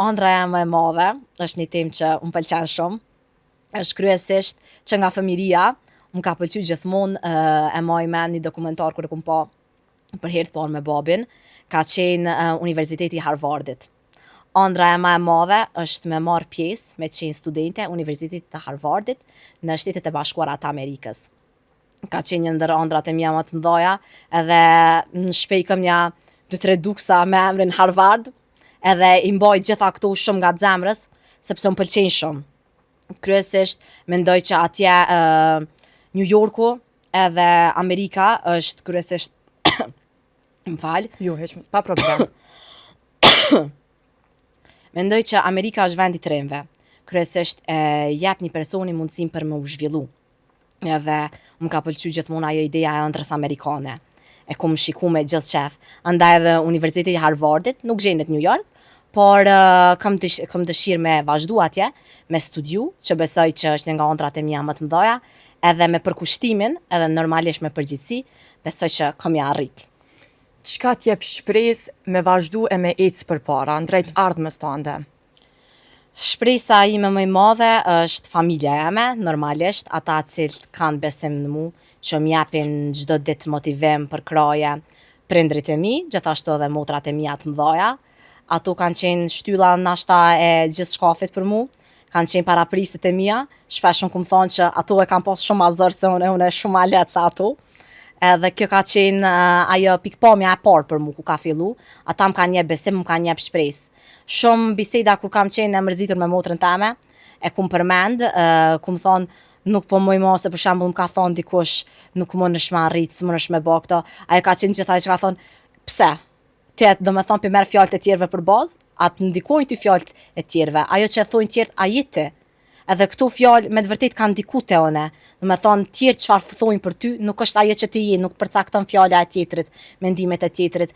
Ëndra jeme e madhe është një temë që më pëlqen shumë. Është kryesisht që nga fëmiria më ka pëlqy gjithmonë e maj men një dokumentar kur e kom pa për herë të parë me babin, ka qenë Universiteti i Harvardit. Ëndra e ma e madhe është me marrë pjesë, me qenë studente Universitetit të Harvardit në Shtetet e Bashkuara të Amerikës. Ka qenë një ndër ëndrat e mia më të mëdha, edhe në shpej kam një 2-3 duksa me emrin Harvard, edhe i mbaj gjitha këto shumë nga zemrës, sepse më pëlqejnë shumë. Kryesisht mendoj që atje New Yorku edhe Amerika është kryesisht m'fal. Jo, pa problem. Mendoj që Amerika është vendi i trimëve. Kryesisht jep një personi mundësinë për me u zhvillu. Edhe më ka pëlqy gjithmonë ajo ideja e ëndrës amerikane. E kom shiku me gjithë qef. Andaj edhe Universiteti i Harvardit nuk gjendet New York, por kam dëshirë me vazhdu atje, me studiu, që besoj që është një nga ëndrat e mia më të mëdha, edhe me përkushtimin, edhe normalisht me përgjithësi, besoj që kam ja arrit. Çka t'jep shpresë me vazhdu e me ecë përpara, ndrejt ardhmës tande? Shpresa ime më e madhe është familja jeme, normalisht, ata cilët kanë besim në mu, që m'japin çdo ditë motivim për kraje, prindrit e mi, gjithashtu edhe motrat e mia të mëdha. Ato kanë qenë shtylla nashta e gjithë shkafit për mu, kanë qenë parapriset e mia, shpesh unë kom thonë që ato e kanë pas shumë ma zor se unë shumë ma lehtë se ato. Edhe kjo ka qenë ajo pikpamja e parë për mu ku ka fillu, ata më kanë jep besim, më kanë jep shpresë. Shumë biseda kur kam qenë e mërzitur me motrën teme, e kom përmend, kom thonë nuk po moj ma se për shembull më ka thonë dikush nuk mundesh me arrit, s'mundesh me ba këto, ajo ka qenë gjithaj që ka thonë pse? Ti do me thonë pi merr fjalët e tjerëve për bazë, atë ndikojnë ty fjalët e tjerëve, ajo që e thojnë tjerët a je ti. Edhe këto fjalë me të vërtet kanë ndiku te une. Do me thonë tjerë çfarë thojnë për ty, nuk është ajo që ti je, nuk përcakton fjala e tjetrit, mendimet e tjetrit.